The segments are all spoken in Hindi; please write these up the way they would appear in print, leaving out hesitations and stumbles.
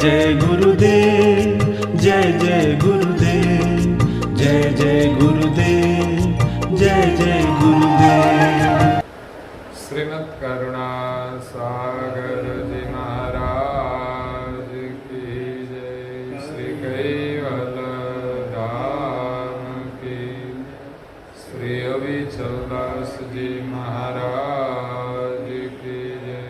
जय गुरुदेव, जय जय गुरुदेव, जय जय गुरुदेव, जय जय गुरुदेव। श्रीमद् करुणा सागर जी महाराज की जय। श्री कैवल धाम की, श्री अविचल दास जी महाराज की जय।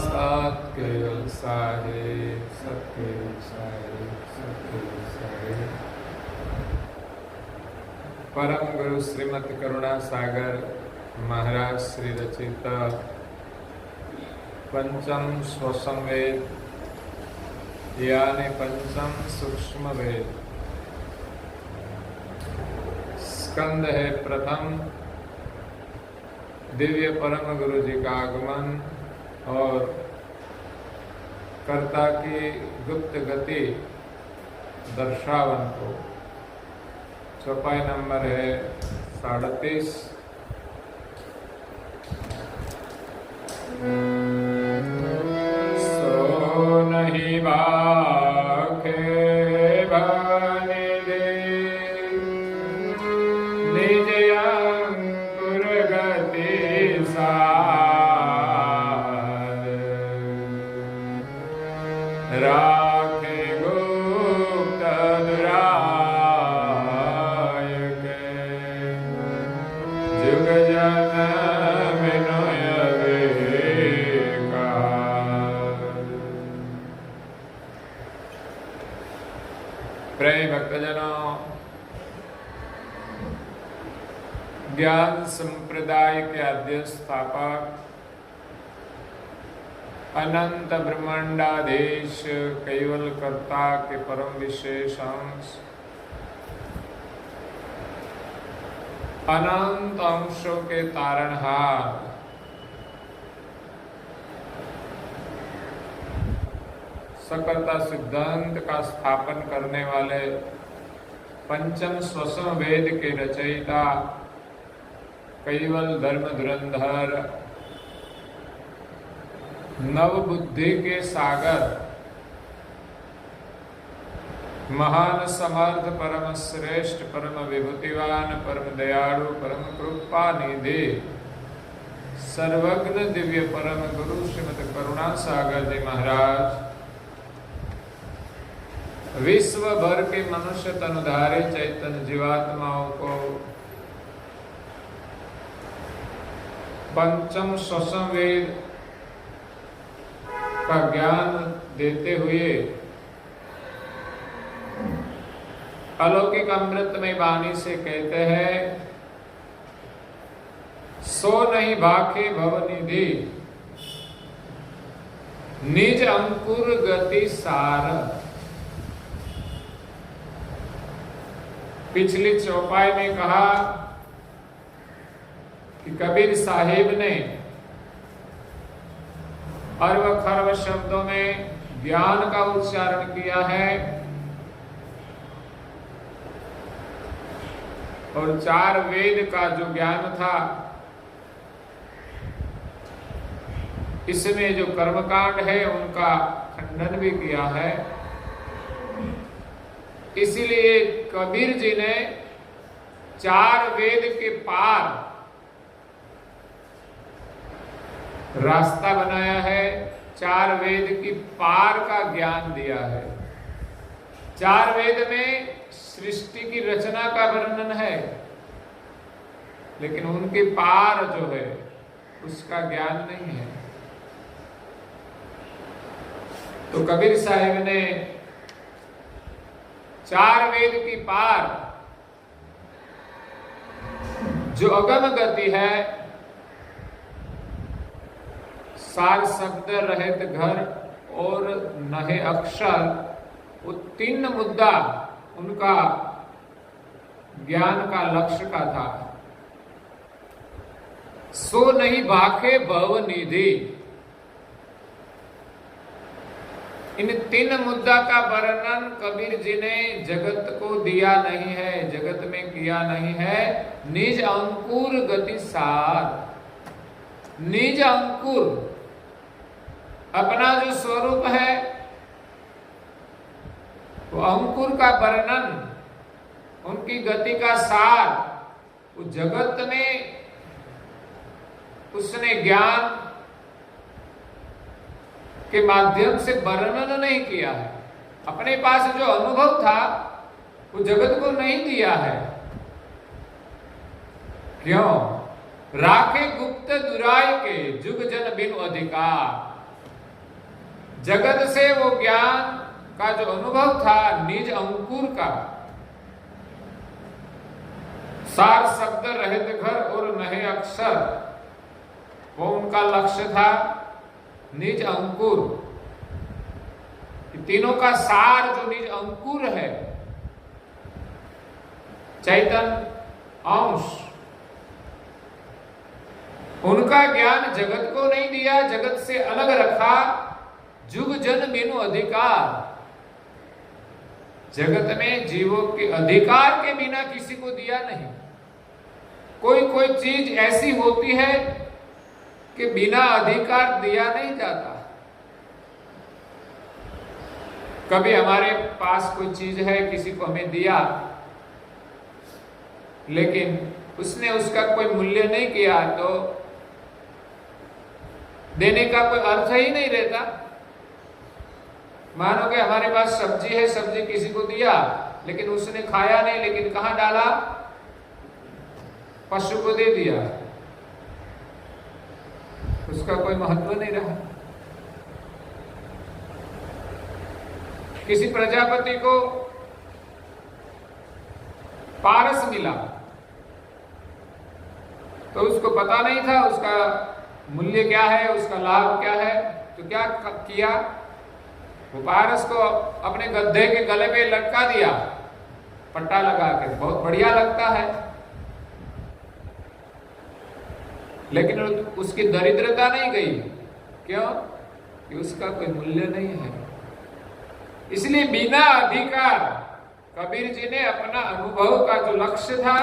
सात केवल सारे सत्य सारे सत्य सारे। परम गुरु श्रीमद् करुणा सागर महाराज श्री रचित पंचम स्वसम वेद यानी पंचम सूक्ष्म वेद स्कंद है प्रथम। दिव्य परम गुरु जी का आगमन और कर्ता की गुप्त गति दर्शावन को। चौपाई नंबर है 37। सो नहीं बाखे बने दे निज अंकुर गति सार राखे गुप्त जुग जन विनय प्रिय भक्तजनों, ज्ञान संप्रदाय के आद्य स्थापक अनंत ब्रह्मांडाधीश कैवल कर्ता के परम विशेष अंश अनंत अंशों के तारणहार सकलता सिद्धांत का स्थापन करने वाले पंचम स्वसम वेद के रचयिता कैवल धर्म धुरंधर नव बुद्धि के सागर महान समर्थ परम श्रेष्ठ परम विभूतिवान परम दयालु परम कृपा निधि सर्वज्ञ दिव्य परम गुरु श्रीमद् करुणा सागर जी महाराज विश्व भर के मनुष्य तनुधारी चैतन्य जीवात्माओं को पंचम स्वसम वेद का ज्ञान देते हुए अलौकिक अमृतमय वाणी से कहते हैं, सो नहीं भाखे भवनिधि निज अंकुर गति सार। पिछली चौपाई में कहा कि कबीर साहिब ने अरब खरब शब्दों में ज्ञान का उच्चारण किया है और चार वेद का जो ज्ञान था इसमें जो कर्मकांड है उनका खंडन भी किया है। इसीलिए कबीर जी ने चार वेद के पार रास्ता बनाया है, चार वेद की पार का ज्ञान दिया है। चार वेद में सृष्टि की रचना का वर्णन है, लेकिन उनके पार जो है उसका ज्ञान नहीं है। तो कबीर साहिब ने चार वेद की पार जो अगम गति है, सार शब्द रहित घर और नहे अक्षर, वो तीन मुद्दा उनका ज्ञान का लक्ष्य का था। सो नहीं भाखे भव निधि, इन तीन मुद्दा का वर्णन कबीर जी ने जगत को दिया नहीं है, जगत में किया नहीं है। निज अंकुर गति सार, निज अंकुर अपना जो स्वरूप है, वो अंकुर का वर्णन, उनकी गति का सार, वो जगत में उसने ज्ञान के माध्यम से वर्णन नहीं किया है। अपने पास जो अनुभव था वो जगत को नहीं दिया है। क्यों? राखे गुप्त दुराय के जुग जन बिनु अधिकार। जगत से वो ज्ञान का जो अनुभव था निज अंकुर का, सार शब्द रहित घर और नहे अक्षर, वो उनका लक्ष्य था। निज अंकुर, तीनों का सार जो निज अंकुर है, चैतन्य अंश, उनका ज्ञान जगत को नहीं दिया, जगत से अलग रखा। जुग जन बिनु अधिकार, जगत में जीवों के अधिकार के बिना किसी को दिया नहीं। कोई कोई चीज ऐसी होती है कि बिना अधिकार दिया नहीं जाता। कभी हमारे पास कोई चीज है, किसी को हमें दिया, लेकिन उसने उसका कोई मूल्य नहीं किया, तो देने का कोई अर्थ ही नहीं रहता। मानो कि हमारे पास सब्जी है, सब्जी किसी को दिया, लेकिन उसने खाया नहीं, लेकिन कहां डाला? पशु को दे दिया, उसका कोई महत्व नहीं रहा। किसी प्रजापति को पारस मिला, तो उसको पता नहीं था उसका मूल्य क्या है, उसका लाभ क्या है, तो क्या किया? वो पारस को अपने गधे के गले पे लटका दिया, पट्टा लगा के। बहुत बढ़िया लगता है, लेकिन उसकी दरिद्रता नहीं गई। क्यों? कि उसका कोई मूल्य नहीं है। इसलिए बिना अधिकार कबीर जी ने अपना अनुभव का जो लक्ष्य था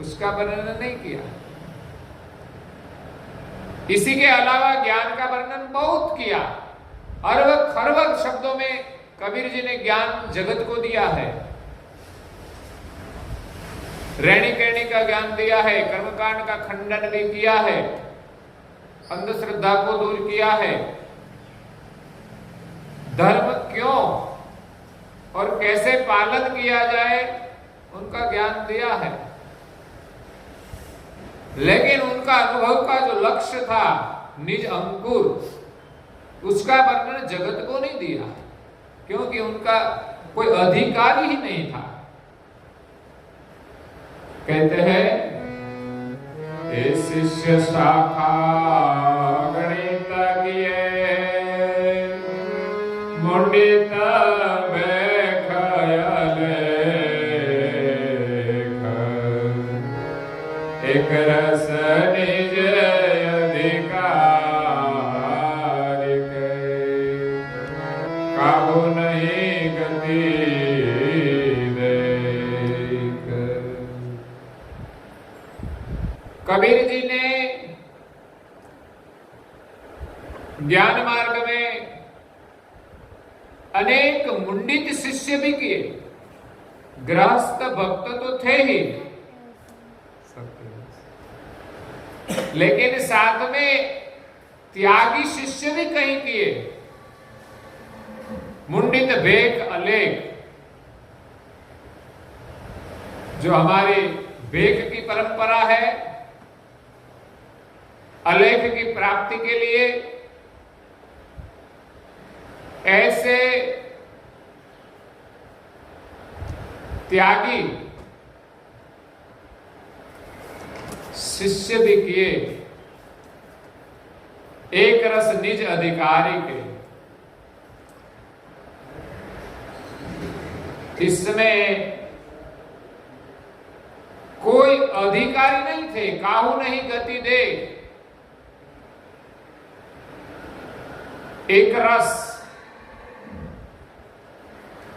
उसका वर्णन नहीं किया। इसी के अलावा ज्ञान का वर्णन बहुत किया। अरब खरब शब्दों में कबीर जी ने ज्ञान जगत को दिया है। रैणी कैणी का ज्ञान दिया है, कर्मकांड का खंडन भी किया है, अंधश्रद्धा को दूर किया है, धर्म क्यों और कैसे पालन किया जाए उनका ज्ञान दिया है। लेकिन उनका अनुभव का जो लक्ष्य था निज अंकुर, उसका वर्णन जगत को नहीं दिया, क्योंकि उनका कोई अधिकार ही नहीं था। कहते हैं ए शिष्य शाखा गणित किए मुंडित एक रस निज अधिकार काबू नहीं गति देख। कबीर जी ने ज्ञान मार्ग में अनेक मुंडित शिष्य भी किए। गृहस्थ भक्त तो थे ही, लेकिन साथ में त्यागी शिष्य भी कहीं किए। मुंडित भेक अलेख, जो हमारी भेक की परंपरा है, अलेख की प्राप्ति के लिए ऐसे त्यागी शिष्य भी किए। एक रस निज अधिकारी के, इसमें कोई अधिकारी नहीं थे, काहू नहीं गति दे। एक रस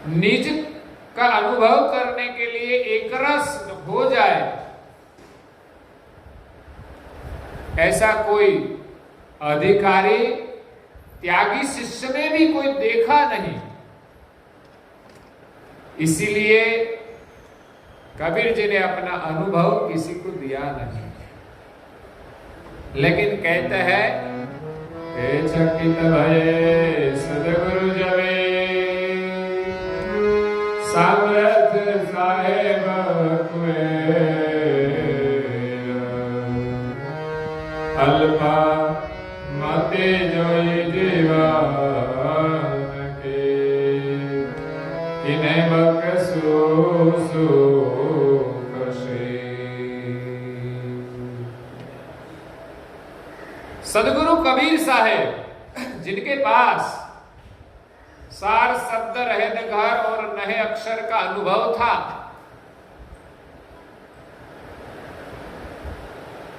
निज का अनुभव करने के लिए एक रस हो जाए, ऐसा कोई अधिकारी त्यागी शिष्य में भी कोई देखा नहीं। इसीलिए कबीर जी ने अपना अनुभव किसी को दिया नहीं, लेकिन कहते हैं चकित भये सदगुरु जबे समर्थ साहेब अल्पा मते जोई जीवन के इन्हें बकसो सदगुरु कबीर साहेब जिनके पास सार शब्द रहत घर और नहे अक्षर का अनुभव था,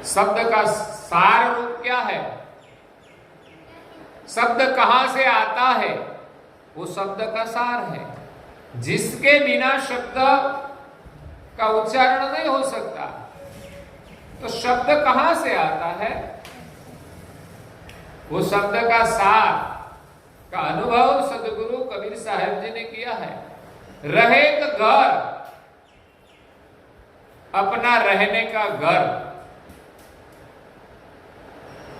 शब्द का सार रूप क्या है, शब्द कहां से आता है, वो शब्द का सार है, जिसके बिना शब्द का उच्चारण नहीं हो सकता। तो शब्द कहां से आता है, वो शब्द का सार का अनुभव सदगुरु कबीर साहब जी ने किया है। रहेत घर, अपना रहने का घर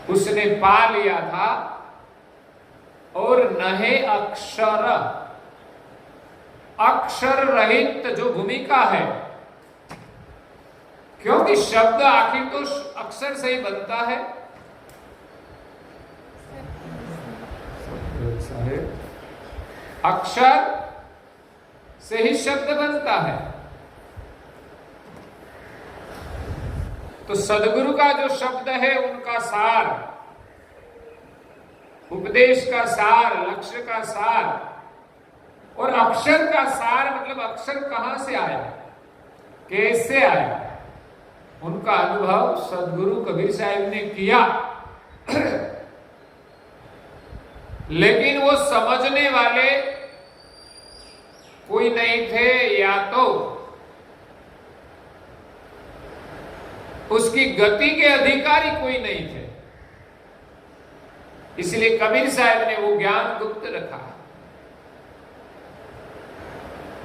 उसने पा लिया था, और नहे अक्षर, अक्षर रहित जो भूमिका है, क्योंकि शब्द आखिर तो अक्षर से ही बनता है। अक्षर से ही शब्द बनता है। तो सदगुरु का जो शब्द है उनका सार, उपदेश का सार, लक्ष्य का सार, और अक्षर का सार मतलब अक्षर कहां से आया, कैसे आया, उनका अनुभव सदगुरु कबीर साहब ने किया। लेकिन वो समझने वाले कोई नहीं थे, या तो उसकी गति के अधिकारी कोई नहीं थे। इसलिए कबीर साहब ने वो ज्ञान गुप्त रखा।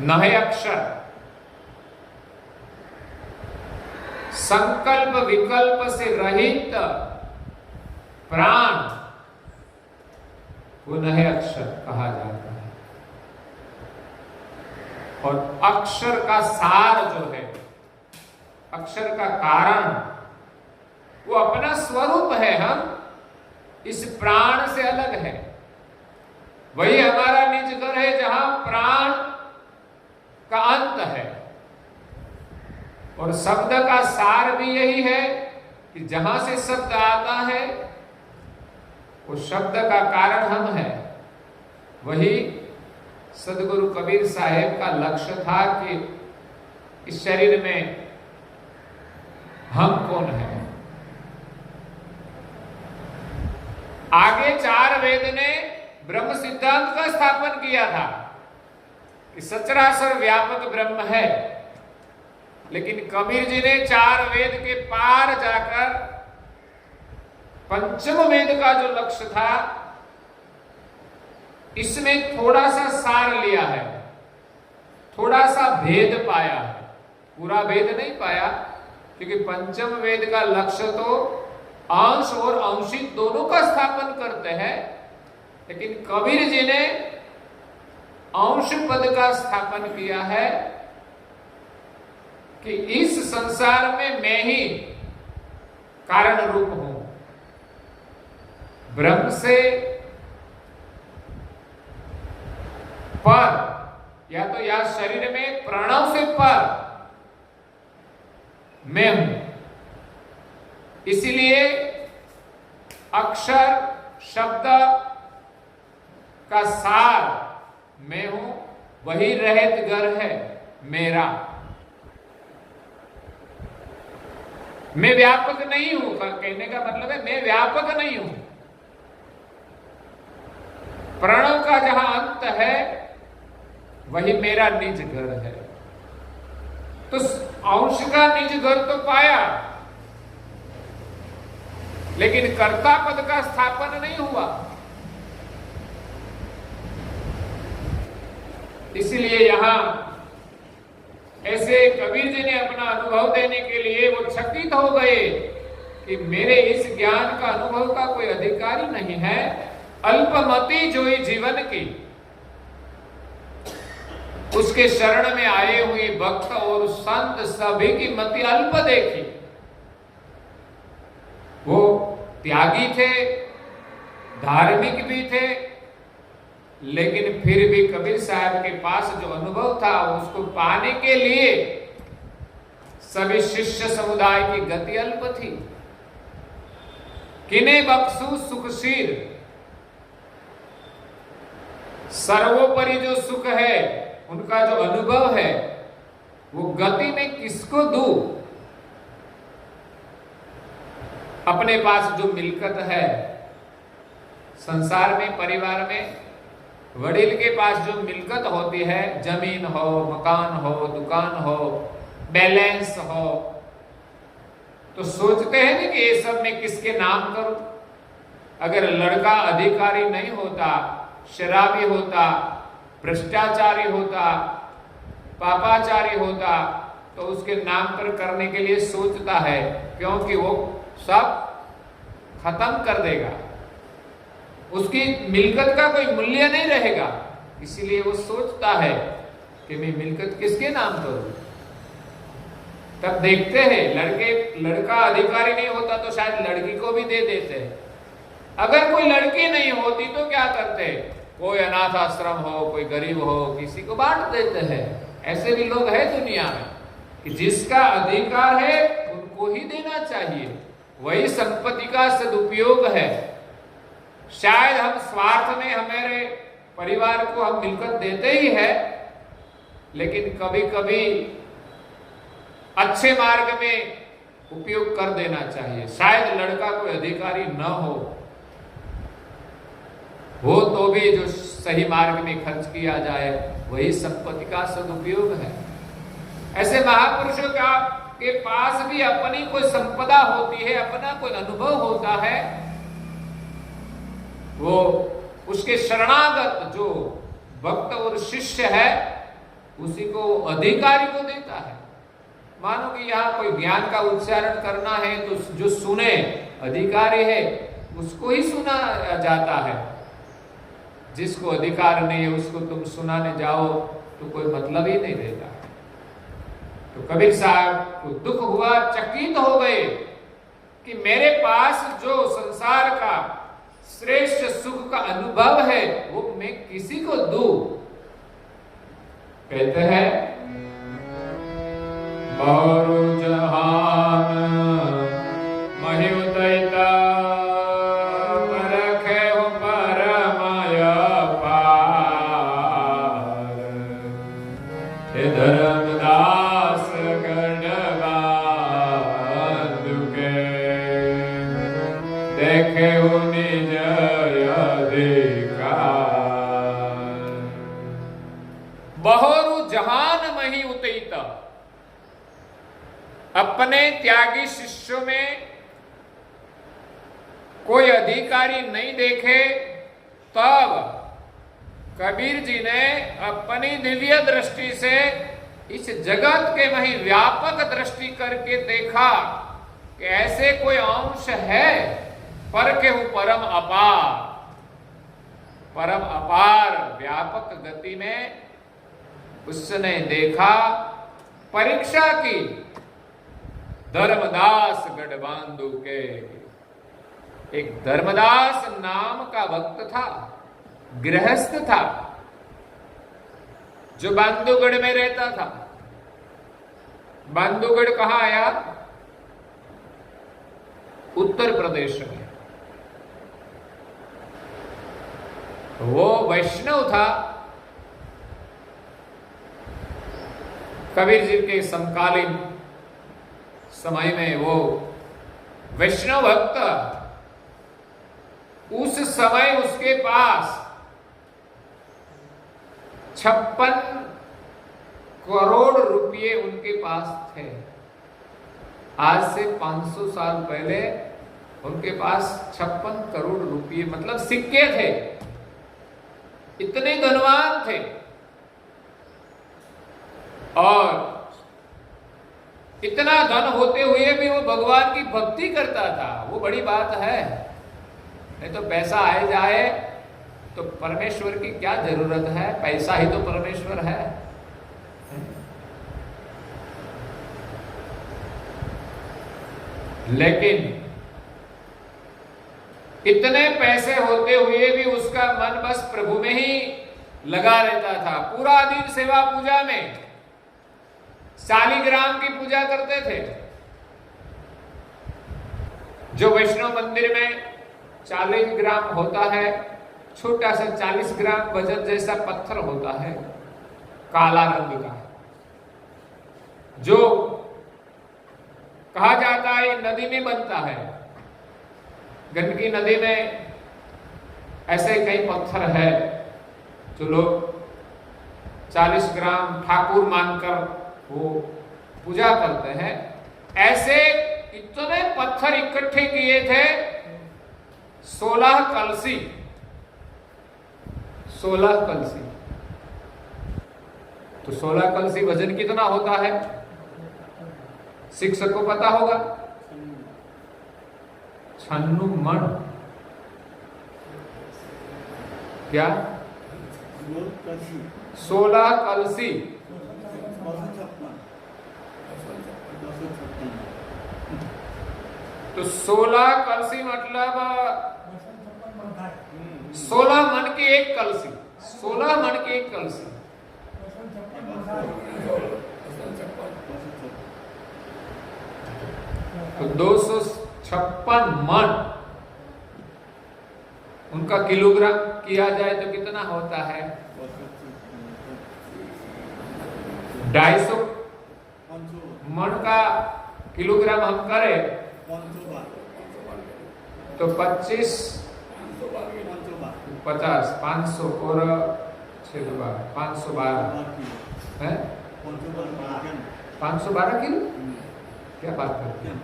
नहे अक्षर, संकल्प विकल्प से रहित प्राण, वो नहे अक्षर कहा जाता है। और अक्षर का सार जो है, अक्षर का कारण, वो अपना स्वरूप है, हम इस प्राण से अलग है। वही हमारा निज घर है जहां प्राण का अंत है। और शब्द का सार भी यही है कि जहां से शब्द आता है उस शब्द का कारण हम हैं। वही सदगुरु कबीर साहेब का लक्ष्य था कि इस शरीर में हम कौन हैं। आगे चार वेद ने ब्रह्म सिद्धांत का स्थापन किया था कि सचराचर व्यापक ब्रह्म है, लेकिन कबीर जी ने चार वेद के पार जाकर पंचम वेद का जो लक्ष्य था, इसमें थोड़ा सा सार लिया है, थोड़ा सा भेद पाया है, पूरा भेद नहीं पाया, क्योंकि पंचम वेद का लक्ष्य तो अंश और अंशित दोनों का स्थापन करते हैं, लेकिन कबीर जी ने अंश पद का स्थापन किया है कि इस संसार में मैं ही कारण रूप हूं। ब्रह्म से पर, या तो या शरीर में प्रणव से पर मैं हूं। इसलिए अक्षर शब्द का सार मैं हूं, वही रहित घर है मेरा। मैं व्यापक नहीं हूं, कहने का मतलब है मैं व्यापक नहीं हूं। प्रणव का जहां अंत है वही मेरा निज घर है। तो अंश का निज घर तो पाया, लेकिन कर्ता पद का स्थापन नहीं हुआ। इसलिए यहां ऐसे कबीर जी ने अपना अनुभव देने के लिए वो चकित हो गए कि मेरे इस ज्ञान का अनुभव का कोई अधिकारी नहीं है। अल्पमति जोई जीवन की, उसके शरण में आए हुए भक्त और संत सभी की मति अल्प देखी। वो त्यागी थे, धार्मिक भी थे, लेकिन फिर भी कबीर साहब के पास जो अनुभव था उसको पाने के लिए सभी शिष्य समुदाय की गति अल्प थी। किने बख्शु सुखशीर, सर्वोपरि जो सुख है, उनका जो अनुभव है, वो गति में किसको दूं? अपने पास जो मिल्कत है, संसार में, परिवार में, वडील के पास जो मिल्कत होती है, जमीन हो, मकान हो, दुकान हो, बैलेंस हो, तो सोचते हैं ना कि ये सब मैं किसके नाम करूं। अगर लड़का अधिकारी नहीं होता, शराबी होता, भ्रष्टाचारी होता, पापाचारी होता, तो उसके नाम पर करने के लिए सोचता है, क्योंकि वो सब खत्म कर देगा, उसकी मिल्कत का कोई मूल्य नहीं रहेगा। इसीलिए वो सोचता है कि मैं मिल्कत किसके नाम करूं। तब देखते हैं लड़का अधिकारी नहीं होता तो शायद लड़की को भी दे देते हैं। अगर कोई लड़की नहीं होती तो क्या करते, कोई अनाथ आश्रम हो, कोई गरीब हो, किसी को बांट देते हैं। ऐसे भी लोग हैं दुनिया में कि जिसका अधिकार है उनको ही देना चाहिए, वही संपत्ति का सदुपयोग है। शायद हम स्वार्थ में हमारे परिवार को हम मिलकर देते ही है, लेकिन कभी कभी अच्छे मार्ग में उपयोग कर देना चाहिए। शायद लड़का कोई अधिकारी न हो तो भी जो सही मार्ग में खर्च किया जाए वही संपत्ति का सदुपयोग है। ऐसे महापुरुषों के पास भी अपनी कोई संपदा होती है, अपना कोई अनुभव होता है, वो उसके शरणागत जो भक्त और शिष्य है उसी को अधिकारी को देता है। मानो कि यहाँ कोई ज्ञान का उच्चारण करना है तो जो सुने अधिकारी है उसको ही सुना जाता है। जिसको अधिकार नहीं है उसको तुम सुनाने जाओ तो कोई मतलब ही नहीं रहता। तो कबीर साहब को दुख हुआ, चकित हो गए कि मेरे पास जो संसार का श्रेष्ठ सुख का अनुभव है वो मैं किसी को दूं। कहते हैं बहुरु जहान महि उतैता धर्मदास गढ़वादुके देखे निज अधिकार। बहुरु जहान मही उतैत, अपने त्यागी शिष्यों में कोई अधिकारी नहीं देखे तब कबीर जी ने अपनी दिव्य दृष्टि से इस जगत के वही व्यापक दृष्टि करके देखा कि ऐसे कोई अंश है पर के वो परम अपार व्यापक गति में। उसने देखा, परीक्षा की, धर्मदास गढ़बांधु के। एक धर्मदास नाम का भक्त था, गृहस्थ था, जो बांधुगढ़ में रहता था। बांधुगढ़ कहां आया? उत्तर प्रदेश में। वो वैष्णव था। कबीर जी के समकालीन समय में वो वैष्णव भक्त, उस समय उसके पास 56 करोड़ रुपये उनके पास थे। आज से 500 साल पहले उनके पास 56 करोड़ रुपये मतलब सिक्के थे, इतने धनवान थे। और इतना धन होते हुए भी वो भगवान की भक्ति करता था, वो बड़ी बात है। नहीं तो पैसा आए जाए तो परमेश्वर की क्या जरूरत है, पैसा ही तो परमेश्वर है। लेकिन इतने पैसे होते हुए भी उसका मन बस प्रभु में ही लगा रहता था। पूरा दिन सेवा पूजा में, शालिग्राम की पूजा करते थे। जो वैष्णव मंदिर में 40 ग्राम होता है, छोटा सा 40 ग्राम वजन जैसा पत्थर होता है, काला रंग का, जो कहा जाता है नदी में बनता है। गंडकी नदी में ऐसे कई पत्थर है जो लोग 40 ग्राम ठाकुर मानकर वो पूजा करते हैं। ऐसे इतने पत्थर इकट्ठे किए थे, 16 कलसी। 16 कलसी तो 16 कलसी वजन कितना होता है शिक्षक को पता होगा? 96 मन। क्या? 16 कलसी तो 16 कलसी मतलब 16 मन की एक कलसी। 16 मन की एक कलसी तो 256 मन उनका किलोग्राम किया जाए तो कितना होता है? 250 मन का किलोग्राम हम करें तो 25 50 500 और 512 है 512 किलो। क्या बात करते हैं?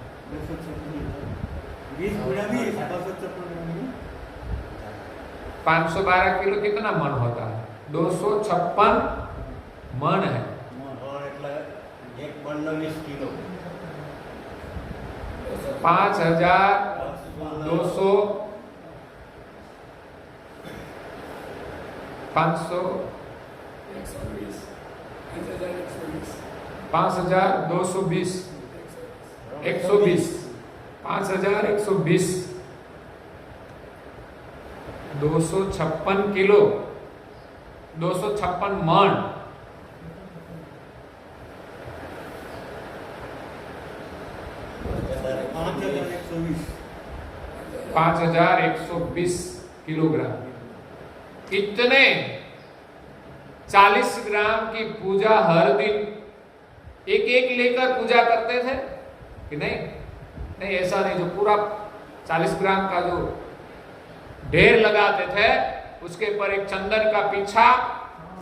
512 किलो कितना मन होता है? 256 मन है। 5200 500 5220 120 5120 256 किलो 256 मन 5120 किलोग्राम। इतने 40 ग्राम की पूजा हर दिन एक एक लेकर पूजा करते थे कि नहीं? नहीं, ऐसा नहीं। जो पूरा 40 ग्राम का जो ढेर लगाते थे उसके ऊपर एक चंदन का पीछा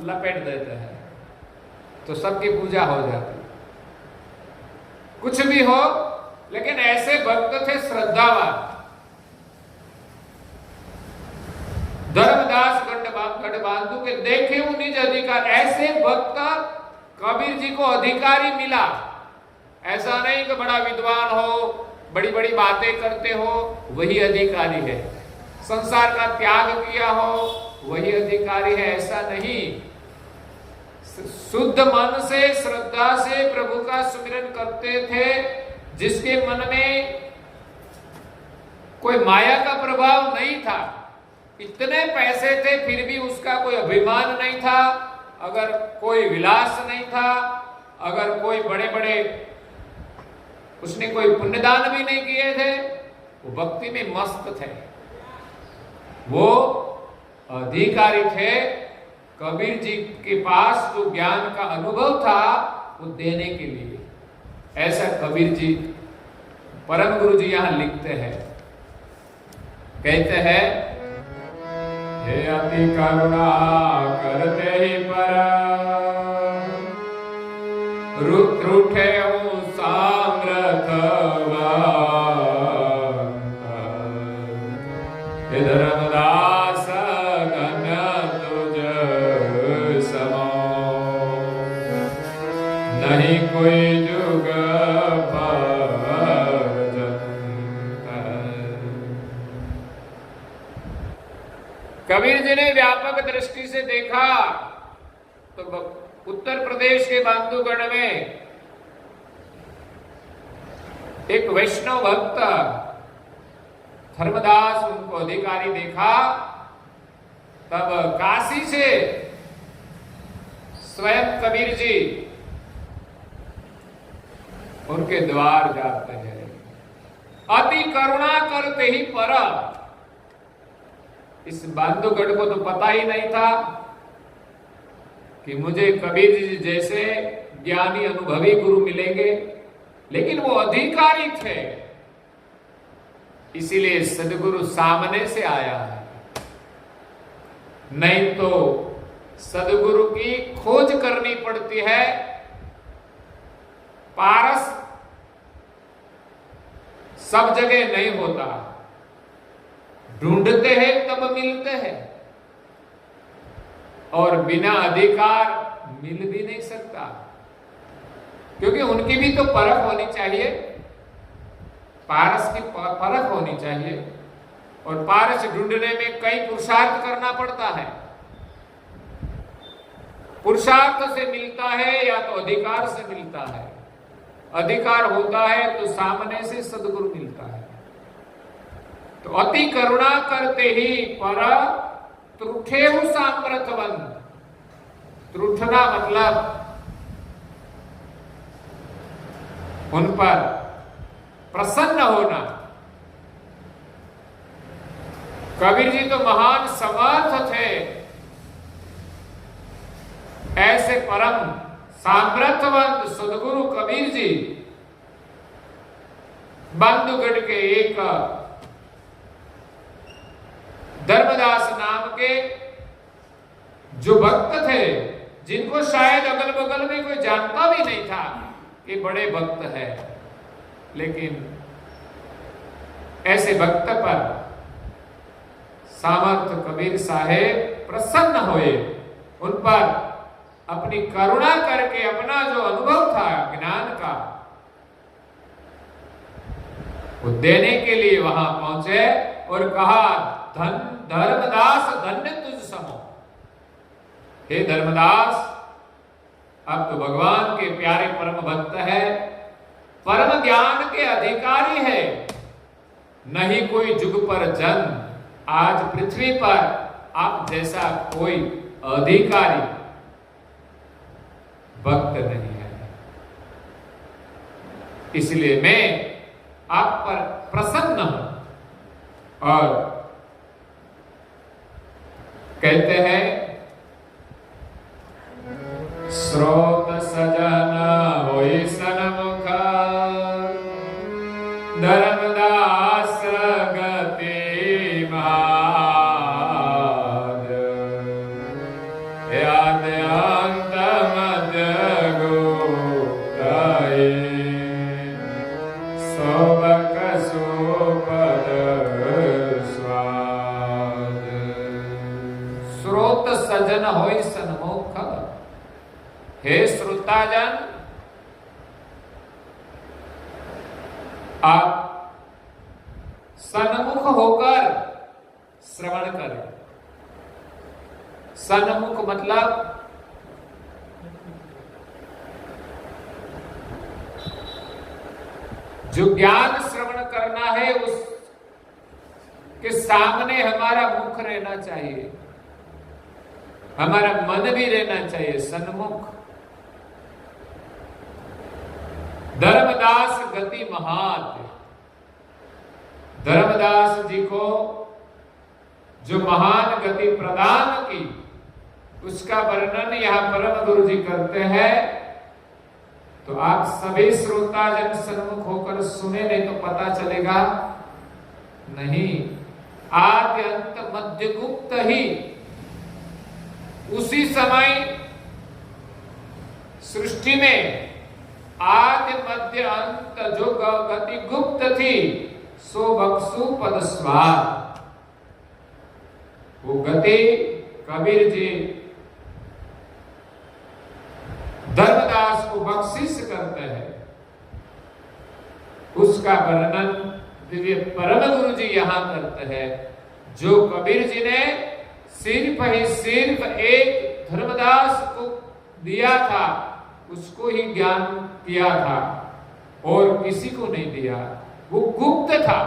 लपेट देते हैं तो सबकी पूजा हो जाती। कुछ भी हो, लेकिन ऐसे भक्त थे श्रद्धावान। धर्मदास गढ़बांधु के देखे निज अधिकार। ऐसे भक्त कबीर जी को अधिकारी मिला। ऐसा नहीं कि बड़ा विद्वान हो, बड़ी बड़ी बातें करते हो वही अधिकारी है, संसार का त्याग किया हो वही अधिकारी है, ऐसा नहीं। शुद्ध मन से श्रद्धा से प्रभु का सुमिरन करते थे, जिसके मन में कोई माया का प्रभाव नहीं था। इतने पैसे थे फिर भी उसका कोई अभिमान नहीं था, अगर कोई विलास नहीं था, अगर कोई बड़े बड़े उसने कोई पुण्यदान भी नहीं किए थे, वो भक्ति में मस्त थे। वो अधिकारी थे। कबीर जी के पास जो ज्ञान का अनुभव था वो देने के लिए। ऐसा कबीर जी परम गुरु जी यहां लिखते हैं, कहते हैं, हे अति करुणा करते ही पर रुठे सामर्थवान हे धर्मदास धन्य तुझ समो, नहीं कोई जुग पर जनता। कबीर जी ने व्यापक दृष्टि से देखा तो उत्तर प्रदेश के बांधवगढ़ में एक वैष्णव भक्त धर्मदास उनको अधिकारी देखा। तब काशी से स्वयं कबीर जी उनके द्वार जाते हैं। अति करुणा करते ही पर, इस बांधवगढ़ को तो पता ही नहीं था कि मुझे कबीर जी जैसे ज्ञानी अनुभवी गुरु मिलेंगे, लेकिन वो अधिकारी थे, इसीलिए सदगुरु सामने से आया है। नहीं तो सदगुरु की खोज करनी पड़ती है। पारस सब जगह नहीं होता, ढूंढते हैं तब मिलते हैं, और बिना अधिकार मिल भी नहीं सकता, क्योंकि उनकी भी तो परख होनी चाहिए, पारस की परख होनी चाहिए, और पारस ढूंढने में कई पुरुषार्थ करना पड़ता है। पुरुषार्थ से मिलता है या तो अधिकार से मिलता है। अधिकार होता है तो सामने से सदगुरु मिलता है। तो अति करुणा करते ही पर त्रुठेहु सामर्थवंत। त्रुठना मतलब उन पर प्रसन्न होना। कबीर जी तो महान समर्थ थे, ऐसे परम सामर्थवंत सदगुरु कबीर जी बांधवगढ़ के एक धर्मदास नाम के जो भक्त थे, जिनको शायद अगल बगल में कोई जानता भी नहीं था कि बड़े भक्त है, लेकिन ऐसे भक्त पर सामर्थ कबीर साहेब प्रसन्न हुए। उन पर अपनी करुणा करके अपना जो अनुभव था ज्ञान का, वो देने के लिए वहां पहुंचे और कहा, धर्मदास धन्य तुझ समो। हे धर्मदास, अब तो भगवान के प्यारे परम भक्त है, परम ज्ञान के अधिकारी है, नहीं कोई जुग पर जन। आज पृथ्वी पर आप जैसा कोई अधिकारी भक्त नहीं है, इसलिए मैं आप पर प्रसन्न हूं। और कहते हैं, स्रोत सजन होई सन्मुख, धर्मदास गति महाद, याद अंत मध्य गुप्ताए, सोबक सोपद स्वाद। स्रोत सजन होई सन्मुख। हे श्रोताजन, आप सन्मुख होकर श्रवण करें। सन्मुख मतलब जो ज्ञान श्रवण करना है उसके सामने हमारा मुख रहना चाहिए, हमारा मन भी रहना चाहिए, सन्मुख। धर्मदास गति महात। धर्मदास जी को जो महान गति प्रदान की, उसका वर्णन यहां परम गुरु जी करते हैं। तो आप सभी श्रोताजन सन्मुख होकर सुने, नहीं तो पता चलेगा नहीं। आद्य अंत मध्य गुप्त ही उसी समय सृष्टि में आदि मध्य अंत जो गति गुप्त थी, सो बक्सु पद स्वाद। वो गति कबीर जी धर्मदास को बख्शिश करते हैं, उसका वर्णन दिव्य परम गुरु जी यहां करते हैं। जो कबीर जी ने सिर्फ एक धर्मदास को दिया था, उसको ही ज्ञान किया था और किसी को नहीं दिया, वो गुप्त था।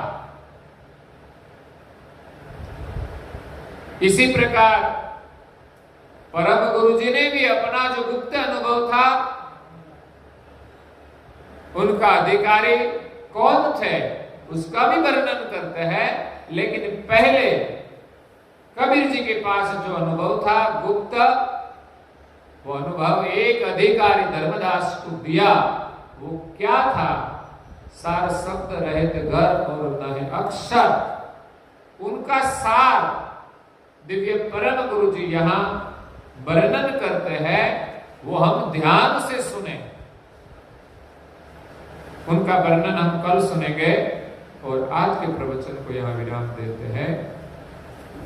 इसी प्रकार परम गुरु जी ने भी अपना जो गुप्त अनुभव था, उनका अधिकारी कौन थे उसका भी वर्णन करते हैं। लेकिन पहले कबीर जी के पास जो अनुभव था गुप्त, वो अनुभव एक अधिकारी धर्मदास को दिया। वो क्या था? सार शब्द रहित घर और न है अक्षर। उनका सार दिव्य परम गुरु जी यहां वर्णन करते हैं, वो हम ध्यान से सुने। उनका वर्णन हम कल सुनेंगे और आज के प्रवचन को यहाँ विराम देते हैं।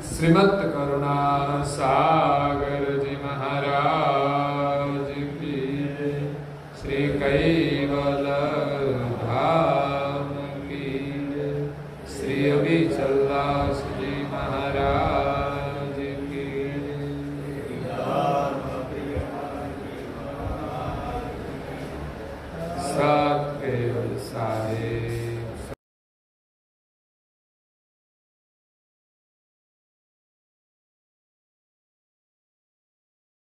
श्रीमद् करुणा सागर